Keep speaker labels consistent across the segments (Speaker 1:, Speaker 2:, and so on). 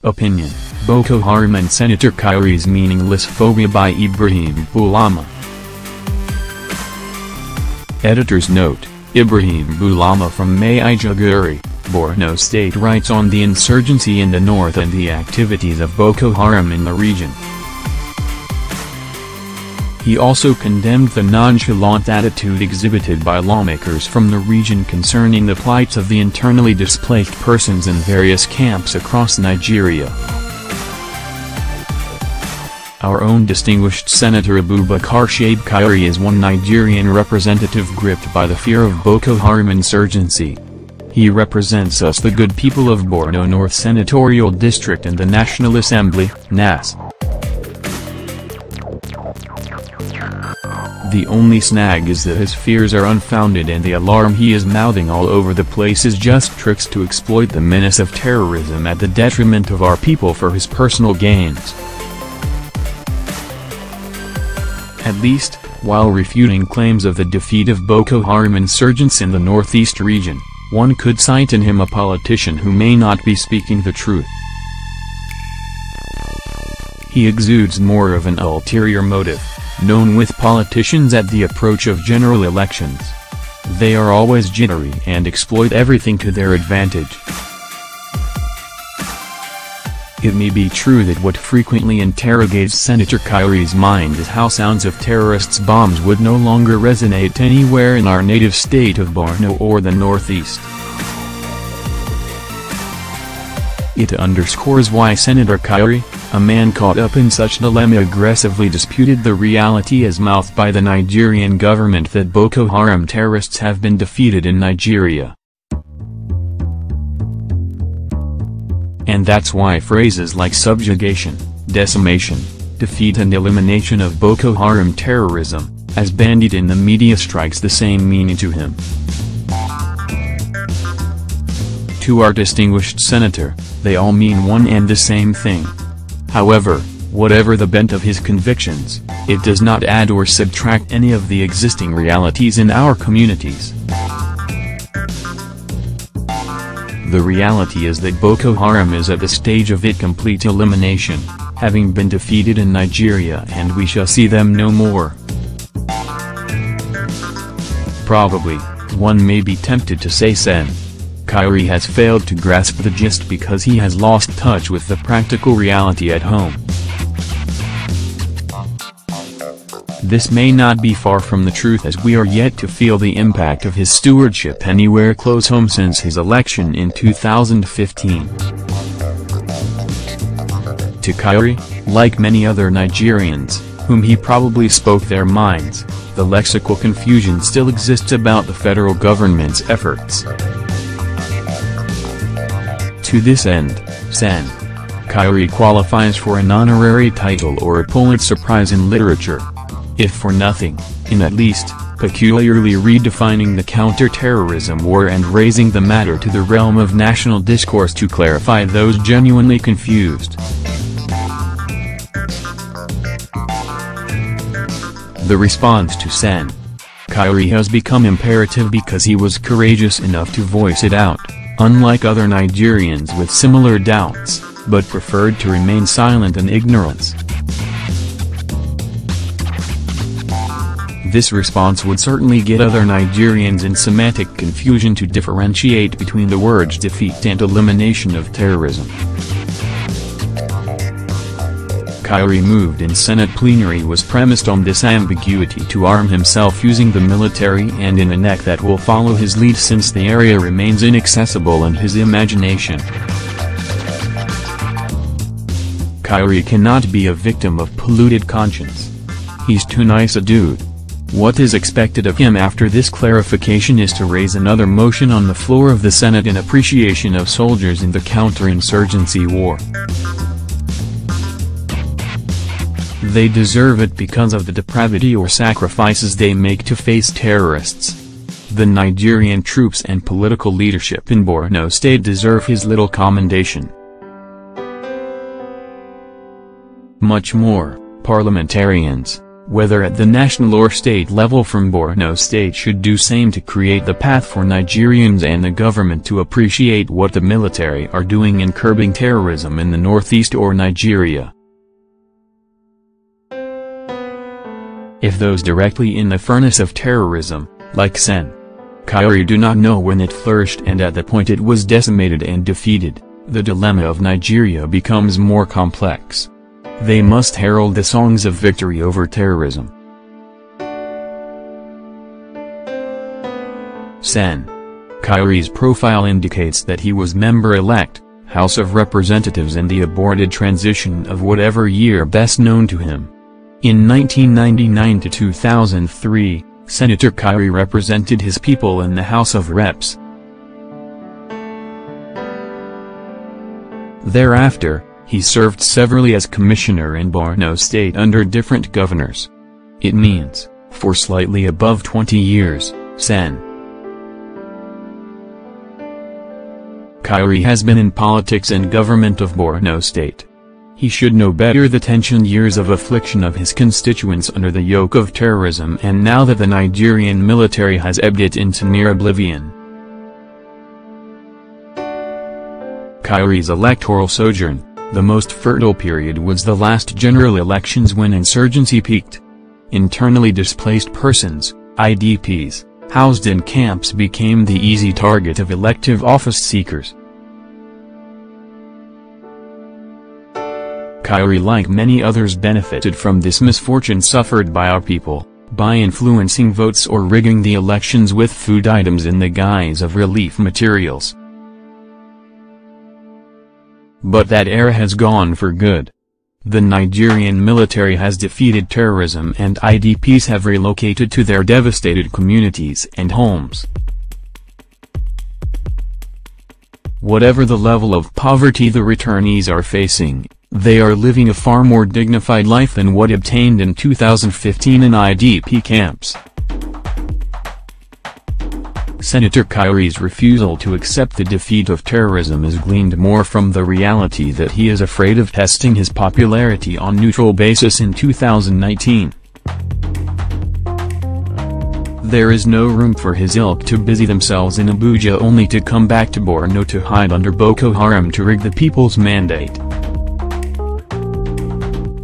Speaker 1: Opinion: Boko Haram and Senator Kyari's meaningless phobia by Ibrahim Bulama. Editor's note: Ibrahim Bulama from Maiduguri, Borno State writes on the insurgency in the north and the activities of Boko Haram in the region. He also condemned the nonchalant attitude exhibited by lawmakers from the region concerning the plight of the internally displaced persons in various camps across Nigeria. Our own distinguished Senator Abubakar Sen Kyari is one Nigerian representative gripped by the fear of Boko Haram insurgency. He represents us, the good people of Borno North Senatorial District in the National Assembly, NAS. The only snag is that his fears are unfounded and the alarm he is mouthing all over the place is just tricks to exploit the menace of terrorism at the detriment of our people for his personal gains. At least, while refuting claims of the defeat of Boko Haram insurgents in the northeast region, one could cite in him a politician who may not be speaking the truth. He exudes more of an ulterior motive, known with politicians at the approach of general elections. They are always jittery and exploit everything to their advantage. It may be true that what frequently interrogates Senator Kyari's mind is how sounds of terrorists' bombs would no longer resonate anywhere in our native state of Borno or the Northeast. It underscores why Senator Kyari, a man caught up in such dilemma, aggressively disputed the reality as mouthed by the Nigerian government that Boko Haram terrorists have been defeated in Nigeria. And that's why phrases like subjugation, decimation, defeat and elimination of Boko Haram terrorism, as bandied in the media, strikes the same meaning to him. To our distinguished senator, they all mean one and the same thing. However, whatever the bent of his convictions, it does not add or subtract any of the existing realities in our communities. The reality is that Boko Haram is at the stage of its complete elimination, having been defeated in Nigeria, and we shall see them no more. Probably, one may be tempted to say Sen Kyari has failed to grasp the gist because he has lost touch with the practical reality at home. This may not be far from the truth, as we are yet to feel the impact of his stewardship anywhere close home since his election in 2015. To Kyari, like many other Nigerians, whom he probably spoke their minds, the lexical confusion still exists about the federal government's efforts. To this end, Sen Kyari qualifies for an honorary title or a Pulitzer Prize in literature. If for nothing, in at least, peculiarly redefining the counter-terrorism war and raising the matter to the realm of national discourse to clarify those genuinely confused. The response to Sen Kyari has become imperative because he was courageous enough to voice it out, unlike other Nigerians with similar doubts, but preferred to remain silent in ignorance. This response would certainly get other Nigerians in semantic confusion to differentiate between the words defeat and elimination of terrorism. Kyari, moved in Senate plenary, was premised on this ambiguity to arm himself using the military and in a neck that will follow his lead since the area remains inaccessible in his imagination. Kyari cannot be a victim of polluted conscience. He's too nice a dude. What is expected of him after this clarification is to raise another motion on the floor of the Senate in appreciation of soldiers in the counterinsurgency war. They deserve it because of the depravity or sacrifices they make to face terrorists. The Nigerian troops and political leadership in Borno State deserve his little commendation. Much more, parliamentarians, whether at the national or state level from Borno State should do same to create the path for Nigerians and the government to appreciate what the military are doing in curbing terrorism in the northeast or Nigeria. If those directly in the furnace of terrorism, like Sen Kyari, do not know when it flourished and at the point it was decimated and defeated, the dilemma of Nigeria becomes more complex. They must herald the songs of victory over terrorism. Sen Kyari's profile indicates that he was member-elect, House of Representatives in the aborted transition of whatever year best known to him. In 1999 to 2003, Senator Kyari represented his people in the House of Reps. Thereafter, he served severally as commissioner in Borno State under different governors. It means, for slightly above 20 years, Sen Kyari has been in politics and government of Borno State. He should know better the tensioned years of affliction of his constituents under the yoke of terrorism, and now that the Nigerian military has ebbed it into near oblivion. Kyari's electoral sojourn, the most fertile period, was the last general elections when insurgency peaked. Internally displaced persons, IDPs, housed in camps became the easy target of elective office seekers. Kyari, like many others, benefited from this misfortune suffered by our people, by influencing votes or rigging the elections with food items in the guise of relief materials. But that era has gone for good. The Nigerian military has defeated terrorism and IDPs have relocated to their devastated communities and homes. Whatever the level of poverty the returnees are facing, they are living a far more dignified life than what obtained in 2015 in IDP camps. Senator Kyari's refusal to accept the defeat of terrorism is gleaned more from the reality that he is afraid of testing his popularity on neutral basis in 2019. There is no room for his ilk to busy themselves in Abuja only to come back to Borno to hide under Boko Haram to rig the people's mandate.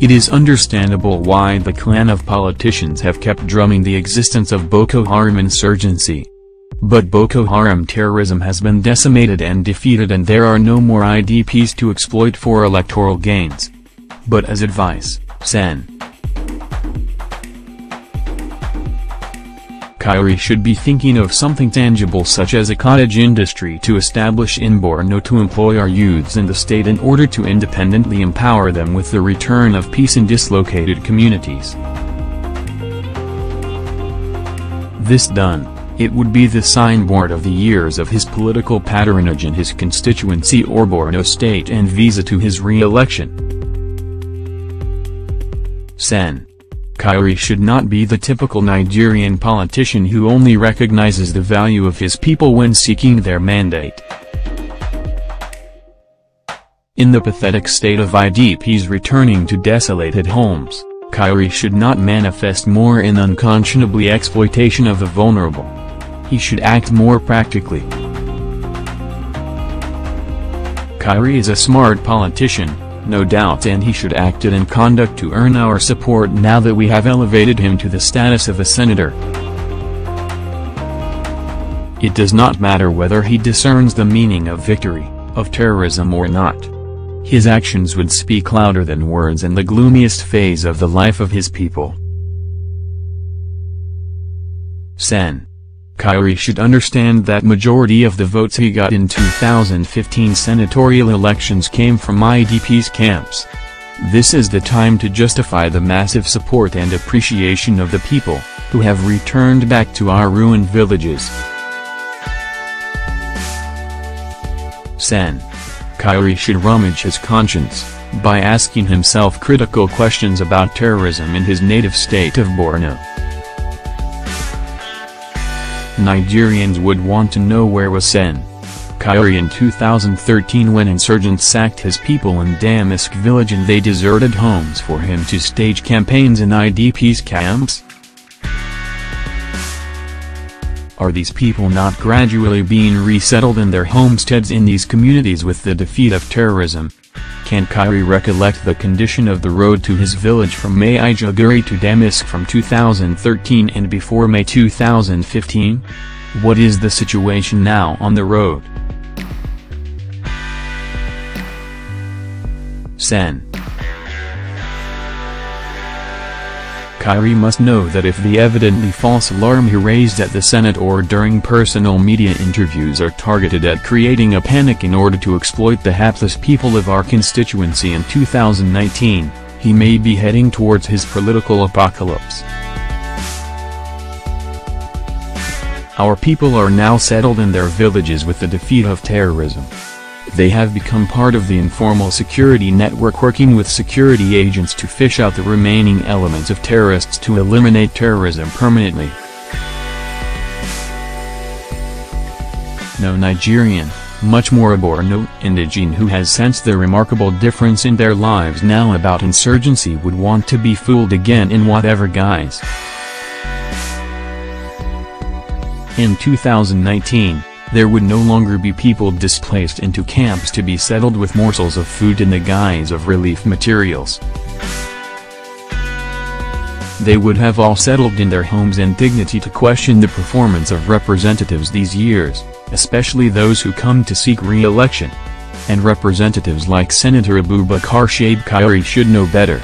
Speaker 1: It is understandable why the clan of politicians have kept drumming the existence of Boko Haram insurgency. But Boko Haram terrorism has been decimated and defeated, and there are no more IDPs to exploit for electoral gains. But as advice, Sen Kyari should be thinking of something tangible such as a cottage industry to establish in Borno to employ our youths in the state in order to independently empower them with the return of peace in dislocated communities. This done, it would be the signboard of the years of his political patronage in his constituency or Borno State and visa to his re-election. Sen Kyari should not be the typical Nigerian politician who only recognizes the value of his people when seeking their mandate. In the pathetic state of IDPs returning to desolated homes, Kyari should not manifest more in unconscionably exploitation of the vulnerable. He should act more practically. Kyari is a smart politician, no doubt, and he should act it in conduct to earn our support now that we have elevated him to the status of a senator. It does not matter whether he discerns the meaning of victory, of terrorism or not. His actions would speak louder than words in the gloomiest phase of the life of his people. Sen Kyari should understand that majority of the votes he got in 2015 senatorial elections came from IDPs camps. This is the time to justify the massive support and appreciation of the people, who have returned back to our ruined villages. Sen Kyari should rummage his conscience, by asking himself critical questions about terrorism in his native state of Borno. Nigerians would want to know where was Sen Kyari in 2013 when insurgents sacked his people in Damask village and they deserted homes for him to stage campaigns in IDPs camps? Are these people not gradually being resettled in their homesteads in these communities with the defeat of terrorism? Can Kyari recollect the condition of the road to his village from Maiduguri to Damask from 2013 and before May 2015? What is the situation now on the road? Sen Kyari must know that if the evidently false alarm he raised at the Senate or during personal media interviews are targeted at creating a panic in order to exploit the hapless people of our constituency in 2019, he may be heading towards his political apocalypse. Our people are now settled in their villages with the defeat of terrorism. They have become part of the informal security network working with security agents to fish out the remaining elements of terrorists to eliminate terrorism permanently. No Nigerian, much more a Borno indigene who has sensed the remarkable difference in their lives now about insurgency would want to be fooled again in whatever guise. In 2019, there would no longer be people displaced into camps to be settled with morsels of food in the guise of relief materials. They would have all settled in their homes and dignity to question the performance of representatives these years, especially those who come to seek re-election. And representatives like Senator Abubakar Kyari should know better.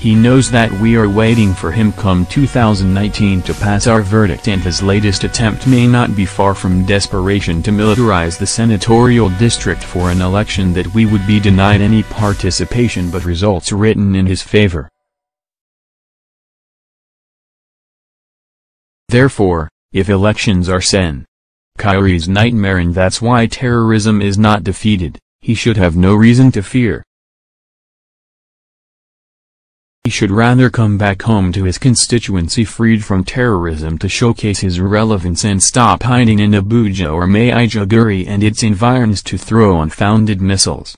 Speaker 1: He knows that we are waiting for him come 2019 to pass our verdict, and his latest attempt may not be far from desperation to militarize the senatorial district for an election that we would be denied any participation but results written in his favor. Therefore, if elections are Sen Kyari's nightmare and that's why terrorism is not defeated, he should have no reason to fear. He should rather come back home to his constituency freed from terrorism to showcase his relevance and stop hiding in Abuja or Maiduguri and its environs to throw unfounded missiles.